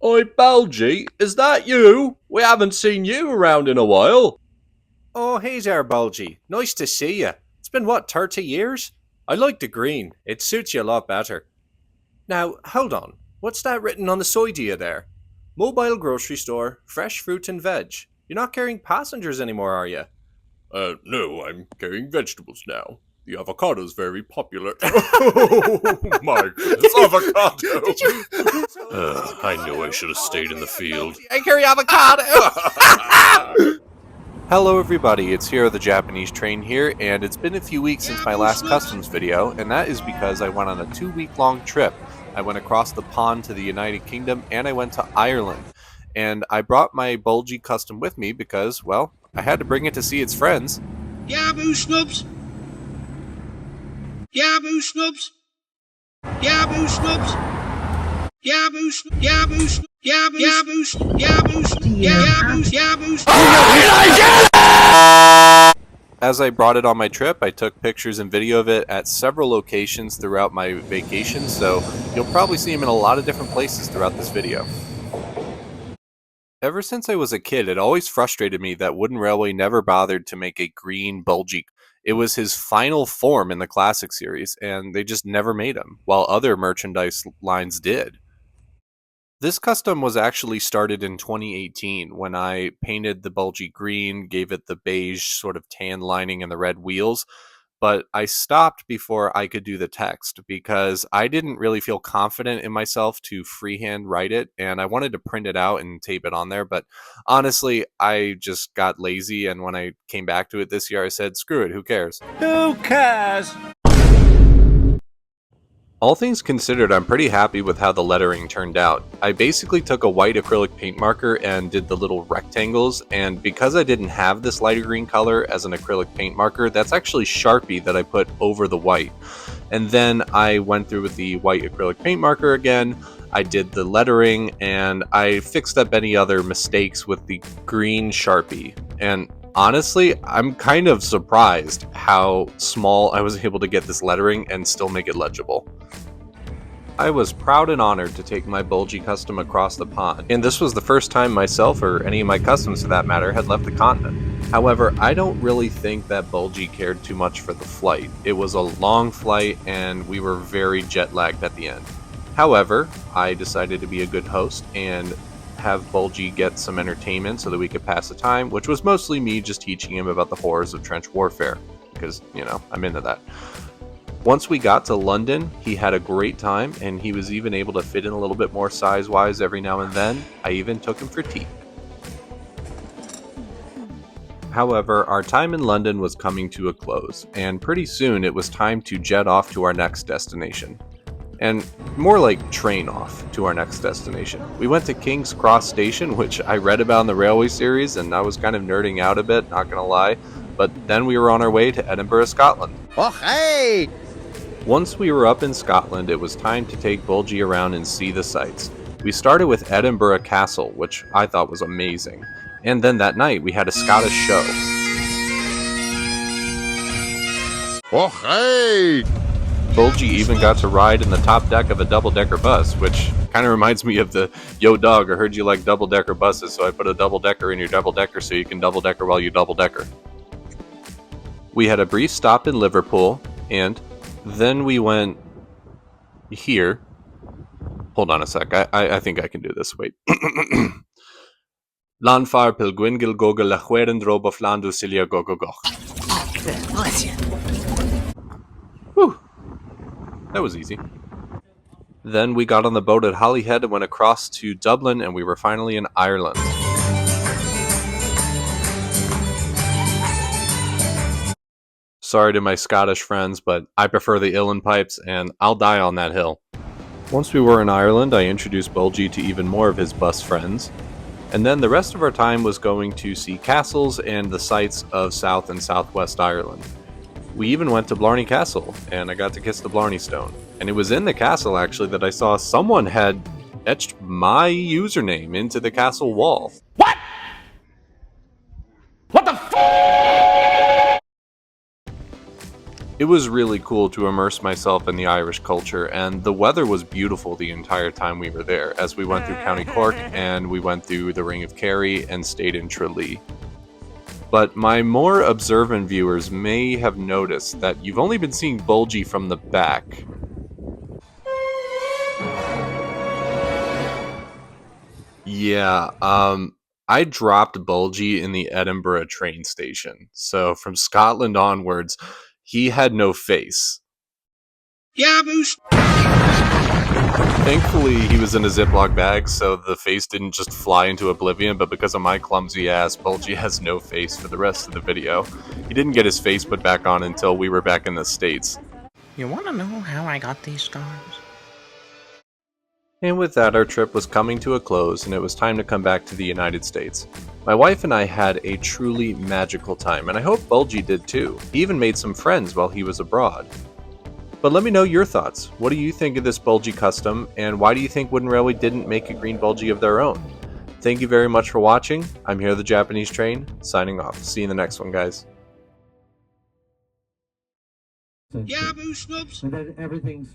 Oi, Bulgy, is that you? We haven't seen you around in a while. Oh, hey there, Bulgy. Nice to see you. It's been, 30 years? I like the green. It suits you a lot better. Now, hold on. What's that written on the side of you there? Mobile grocery store, fresh fruit and veg. You're not carrying passengers anymore, are you? No, I'm carrying vegetables now. The avocado's very popular. Oh my goodness, avocado! I knew I should have stayed in the field. I carry avocado! Hello everybody, it's HiroTheJapaneseTrain here, and it's been a few weeks since my last customs video, and that is because I went on a 2-week-long trip. I went across the pond to the United Kingdom, and I went to Ireland. And I brought my Bulgy custom with me because, well, I had to bring it to see its friends. Yaboo snubs! Yaboo snubs! Yaboo snubs! Yaboo snubs! Yaboo snubs! Yaboo snubs! Yaboo snubs! Yaboo snubs! As I brought it on my trip, I took pictures and video of it at several locations throughout my vacation, so you'll probably see him in a lot of different places throughout this video. Ever since I was a kid, it always frustrated me that Wooden Railway never bothered to make a Green Bulgy. It was his final form in the Classic series, and they just never made him, while other merchandise lines did. This custom was actually started in 2018 when I painted the Bulgy green, gave it the beige sort of tan lining and the red wheels, but I stopped before I could do the text because I didn't really feel confident in myself to freehand write it, and I wanted to print it out and tape it on there, but honestly, I just got lazy, and when I came back to it this year, I said, screw it, who cares? Who cares? All things considered, I'm pretty happy with how the lettering turned out. I basically took a white acrylic paint marker and did the little rectangles, and because I didn't have this lighter green color as an acrylic paint marker, that's actually Sharpie that I put over the white. And then I went through with the white acrylic paint marker again, I did the lettering, and I fixed up any other mistakes with the green Sharpie. And honestly, I'm kind of surprised how small I was able to get this lettering and still make it legible. I was proud and honored to take my Bulgy custom across the pond, and this was the first time myself, or any of my customs for that matter, had left the continent. However, I don't really think that Bulgy cared too much for the flight. It was a long flight, and we were very jet-lagged at the end. However, I decided to be a good host and have Bulgy get some entertainment so that we could pass the time, which was mostly me just teaching him about the horrors of trench warfare, because, you know, I'm into that. Once we got to London, he had a great time, and he was even able to fit in a little bit more size-wise every now and then. I even took him for tea. However, our time in London was coming to a close, and pretty soon it was time to jet off to our next destination. And more like train off to our next destination. We went to King's Cross Station, which I read about in the Railway series, and I was kind of nerding out a bit, not gonna lie. But then we were on our way to Edinburgh, Scotland. Oh, hey! Once we were up in Scotland, it was time to take Bulgy around and see the sights. We started with Edinburgh Castle, which I thought was amazing. And then that night, we had a Scottish show. Oh, hey! Bulgy even got to ride in the top deck of a double-decker bus, which kind of reminds me of the, yo dog, I heard you like double-decker buses, so I put a double-decker in your double-decker so you can double-decker while you double-decker. We had a brief stop in Liverpool, and then we went here. Hold on a sec, I think I can do this, wait. Lanfar pilgwingil gogel lachweren drob of landu cilia gogogoch. Whew. That was easy. Then we got on the boat at Holyhead and went across to Dublin, and we were finally in Ireland. Sorry to my Scottish friends, but I prefer the Uilleann pipes, and I'll die on that hill. Once we were in Ireland, I introduced Bulgy to even more of his bus friends, and then the rest of our time was going to see castles and the sights of South and Southwest Ireland. We even went to Blarney Castle, and I got to kiss the Blarney Stone. And it was in the castle, actually, that I saw someone had etched my username into the castle wall. What? What the f***? It was really cool to immerse myself in the Irish culture, and the weather was beautiful the entire time we were there, as we went through County Cork and we went through the Ring of Kerry and stayed in Tralee. But my more observant viewers may have noticed that you've only been seeing Bulgy from the back. Yeah, I dropped Bulgy in the Edinburgh train station, so from Scotland onwards, he had no face. Yaboo! Thankfully, he was in a Ziploc bag, so the face didn't just fly into oblivion, but because of my clumsy ass, Bulgy has no face for the rest of the video. He didn't get his face put back on until we were back in the States. You wanna know how I got these scars? And with that, our trip was coming to a close, and it was time to come back to the United States. My wife and I had a truly magical time, and I hope Bulgy did too. He even made some friends while he was abroad. But let me know your thoughts. What do you think of this Bulgy custom, and why do you think Wooden Railway didn't make a Green Bulgy of their own? Thank you very much for watching. I'm Hiro the Japanese Train, signing off. See you in the next one, guys. Yaboo snubs! And then everything's